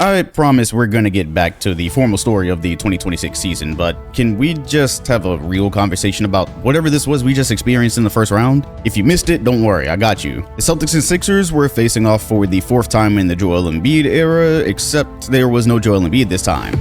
I promise we're gonna get back to the formal story of the 2026 season, but can we just have a real conversation about whatever this was we just experienced in the first round? If you missed it, don't worry, I got you. The Celtics and Sixers were facing off for the fourth time in the Joel Embiid era, except there was no Joel Embiid this time.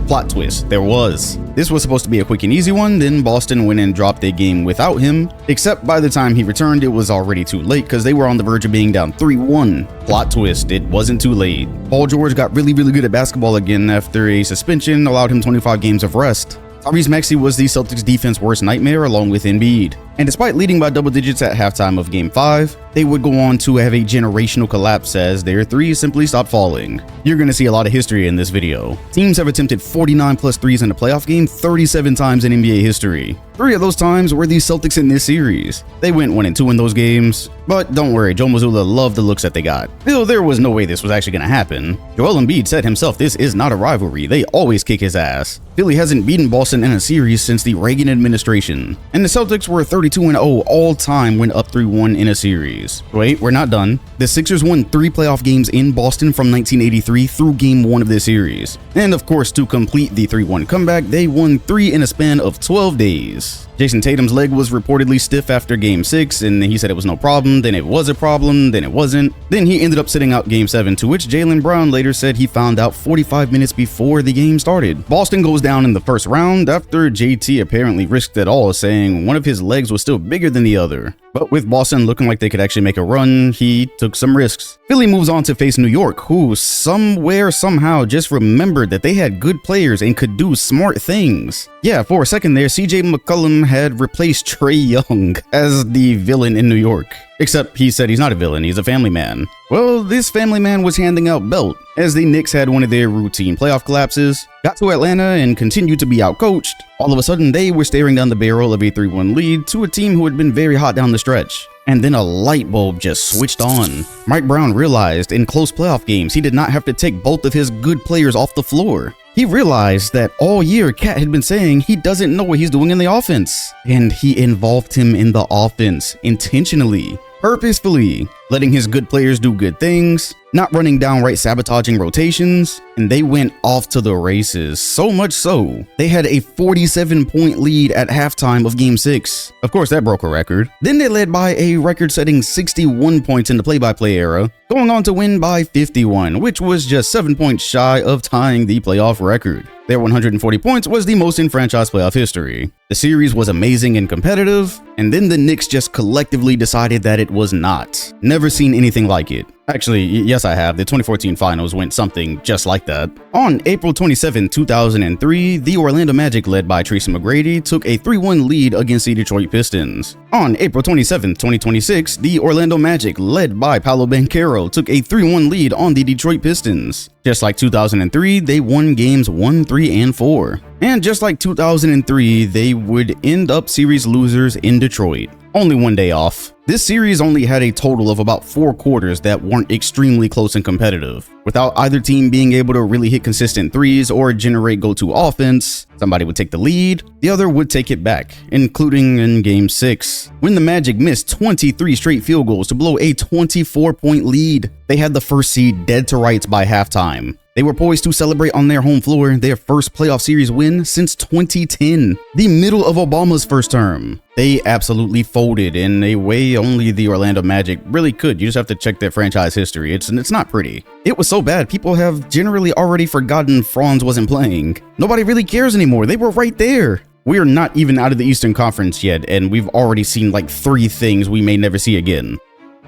Plot twist, there was. This was supposed to be a quick and easy one, then Boston went and dropped a game without him, except by the time he returned, it was already too late because they were on the verge of being down 3-1. Plot twist, it wasn't too late. Paul George got really good at basketball again after a suspension allowed him 25 games of rest. Tyrese Maxey was the Celtics' defense worst nightmare along with Embiid. And despite leading by double digits at halftime of Game 5, they would go on to have a generational collapse as their threes simply stopped falling. You're going to see a lot of history in this video. Teams have attempted 49 plus threes in a playoff game 37 times in NBA history. 3 of those times were the Celtics in this series. They went 1-2 in those games, but don't worry, Joe Mazzulla loved the looks that they got. Still, there was no way this was actually going to happen. Joel Embiid said himself this is not a rivalry, they always kick his ass. Philly hasn't beaten Boston in a series since the Reagan administration, and the Celtics were 32-0 all time when up 3-1 in a series. Wait, we're not done. The Sixers won 3 playoff games in Boston from 1983 through Game 1 of this series. And of course, to complete the 3-1 comeback, they won 3 in a span of 12 days. Jason Tatum's leg was reportedly stiff after Game 6, and he said it was no problem, then it was a problem, then it wasn't. Then he ended up sitting out Game 7, to which Jaylen Brown later said he found out 45 minutes before the game started. Boston goes down in the first round after JT apparently risked it all, saying one of his legs was still bigger than the other. But with Boston looking like they could actually make a run, he took some risks. Philly moves on to face New York, who somewhere, somehow just remembered that they had good players and could do smart things. Yeah, for a second there, CJ McCollum had replaced Trae Young as the villain in New York. Except he said he's not a villain, he's a family man. Well, this family man was handing out belt, as the Knicks had one of their routine playoff collapses, got to Atlanta and continued to be outcoached. All of a sudden, they were staring down the barrel of a 3-1 lead to a team who had been very hot down the stretch. And then a light bulb just switched on. Mike Brown realized in close playoff games he did not have to take both of his good players off the floor. He realized that all year Cat had been saying he doesn't know what he's doing in the offense. And he involved him in the offense intentionally, purposefully, letting his good players do good things, not running downright sabotaging rotations, and they went off to the races. So much so, they had a 47-point lead at halftime of Game 6. Of course, that broke a record. Then they led by a record-setting 61 points in the play-by-play era, going on to win by 51, which was just 7 points shy of tying the playoff record. Their 140 points was the most in franchise playoff history. The series was amazing and competitive, and then the Knicks just collectively decided that it was not. Never seen anything like it. Actually, yes I have. The 2014 finals went something just like that. On April 27, 2003, the Orlando Magic, led by Tracy McGrady, took a 3-1 lead against the Detroit Pistons. On April 27, 2026, the Orlando Magic, led by Paolo Banchero, took a 3-1 lead on the Detroit Pistons. Just like 2003, they won games 1, 3, and 4. And just like 2003, they would end up series losers in Detroit. Only one day off. This series only had a total of about 4 quarters that weren't extremely close and competitive. Without either team being able to really hit consistent threes or generate go-to offense, somebody would take the lead, the other would take it back, including in Game 6, when the Magic missed 23 straight field goals to blow a 24-point lead. They had the first seed dead to rights by halftime. They were poised to celebrate on their home floor their first playoff series win since 2010, the middle of Obama's first term. They absolutely folded in a way only the Orlando Magic really could. You just have to check their franchise history. It's not pretty. It was so bad, people have generally already forgotten Franz wasn't playing. Nobody really cares anymore. They were right there. We're not even out of the Eastern Conference yet, and we've already seen like 3 things we may never see again.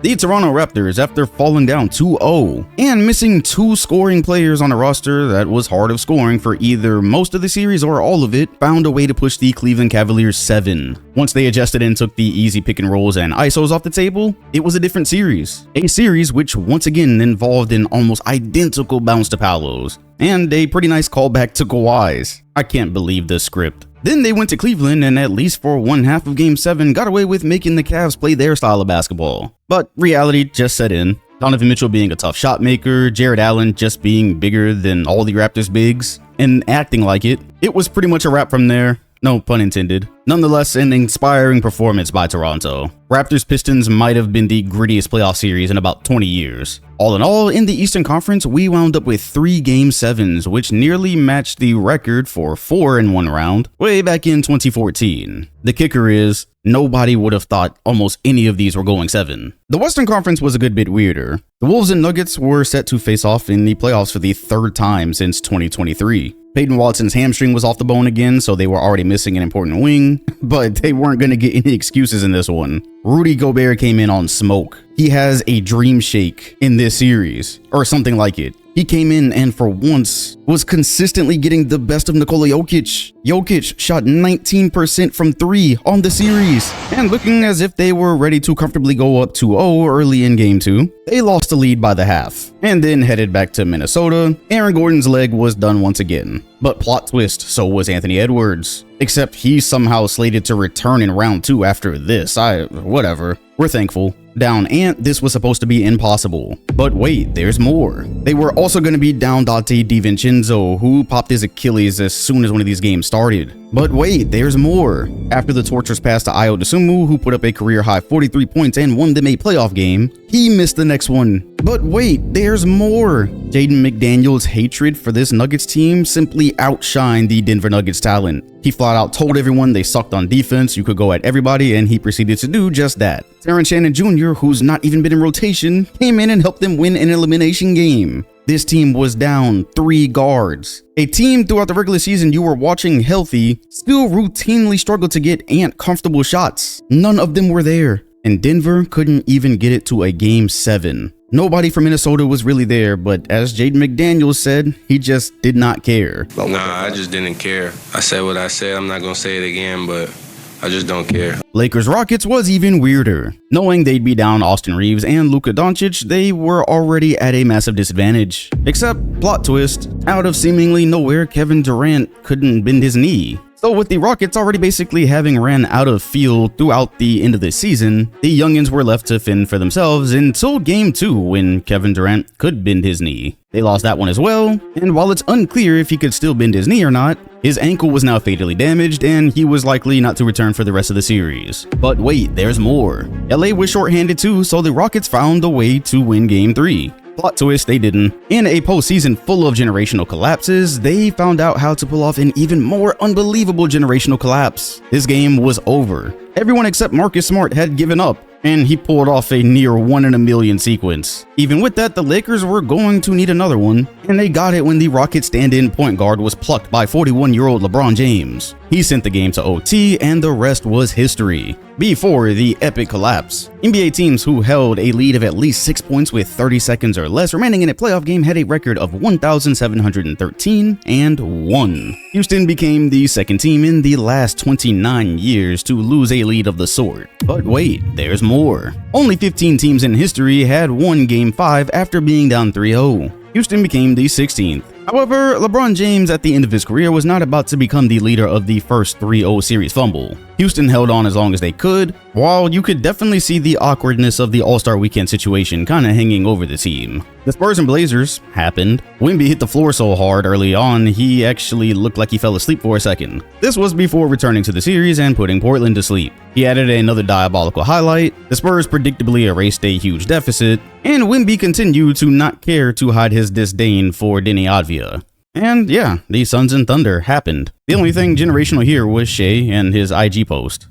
The Toronto Raptors, after falling down 2-0 and missing 2 scoring players on a roster that was hard of scoring for either most of the series or all of it, found a way to push the Cleveland Cavaliers 7. Once they adjusted and took the easy pick and rolls and ISOs off the table, it was a different series. A series which once again involved an almost identical bounce to Paolo's, and a pretty nice callback to Kawhi's. I can't believe this script. Then they went to Cleveland and at least for one half of Game 7 got away with making the Cavs play their style of basketball. But reality just set in. Donovan Mitchell being a tough shot maker, Jared Allen just being bigger than all the Raptors bigs, and acting like it. It was pretty much a wrap from there. No pun intended. Nonetheless, an inspiring performance by Toronto. Raptors Pistons might have been the grittiest playoff series in about 20 years. All in all, in the Eastern Conference, we wound up with 3 Game 7s, which nearly matched the record for 4 in one round way back in 2014. The kicker is, nobody would have thought almost any of these were going 7. The Western Conference was a good bit weirder. The Wolves and Nuggets were set to face off in the playoffs for the 3rd time since 2023. Peyton Watson's hamstring was off the bone again, so they were already missing an important wing, but they weren't going to get any excuses in this one. Rudy Gobert came in on smoke. He has a dream shake in this series, or something like it. He came in and for once was consistently getting the best of Nikola Jokic. Jokic shot 19% from 3 on the series, and looking as if they were ready to comfortably go up 2-0 early in Game 2, they lost the lead by the half, and then headed back to Minnesota. Aaron Gordon's leg was done once again. But plot twist, so was Anthony Edwards. Except he's somehow slated to return in round 2 after this. Whatever. We're thankful. Down Ant, this was supposed to be impossible. But wait, there's more. They were also going to be down Dante DiVincenzo, who popped his Achilles as soon as one of these games started. But wait, there's more. After the torturous pass to Ayo Dosunmu, who put up a career-high 43 points and won them a playoff game, he missed the next one. But wait, there's more. Jaden McDaniels' hatred for this Nuggets team simply outshined the Denver Nuggets talent. He flat out told everyone they sucked on defense, you could go at everybody, and he proceeded to do just that. Terrence Shannon Jr., who's not even been in rotation, came in and helped them win an elimination game. This team was down 3 guards. A team throughout the regular season you were watching healthy still routinely struggled to get Ant comfortable shots. None of them were there, and Denver couldn't even get it to a Game 7. Nobody from Minnesota was really there, but as Jaden McDaniels said, he just did not care. Nah, I just didn't care. I said what I said. I'm not gonna say it again, but I just don't care. Lakers Rockets was even weirder. Knowing they'd be down Austin Reeves and Luka Doncic, they were already at a massive disadvantage. Except, plot twist, out of seemingly nowhere, Kevin Durant couldn't bend his knee. So with the Rockets already basically having ran out of fuel throughout the end of the season, the youngins were left to fend for themselves until Game 2 when Kevin Durant could bend his knee. They lost that one as well, and while it's unclear if he could still bend his knee or not, his ankle was now fatally damaged and he was likely not to return for the rest of the series. But wait, there's more. LA was shorthanded too, so the Rockets found a way to win Game 3. Plot twist, they didn't. In a postseason full of generational collapses, they found out how to pull off an even more unbelievable generational collapse. This game was over. Everyone except Marcus Smart had given up, and he pulled off a near 1 in a million sequence. Even with that, the Lakers were going to need another one, and they got it when the Rockets stand-in point guard was plucked by 41-year-old LeBron James. He sent the game to OT, and the rest was history. Before the epic collapse, NBA teams who held a lead of at least 6 points with 30 seconds or less remaining in a playoff game had a record of 1,713 and 1. Houston became the second team in the last 29 years to lose a lead of the sort. But wait, there's more. Only 15 teams in history had won Game 5 after being down 3-0. Houston became the 16th. However, LeBron James at the end of his career was not about to become the leader of the first 3-0 series fumble. Houston held on as long as they could, while you could definitely see the awkwardness of the All-Star Weekend situation kinda hanging over the team. The Spurs and Blazers happened. Wemby hit the floor so hard early on, he actually looked like he fell asleep for a second. This was before returning to the series and putting Portland to sleep. He added another diabolical highlight, the Spurs predictably erased a huge deficit, and Wemby continued to not care to hide his disdain for Denny Advia. And yeah, the Suns and Thunder happened. The only thing generational here was Shea and his IG post.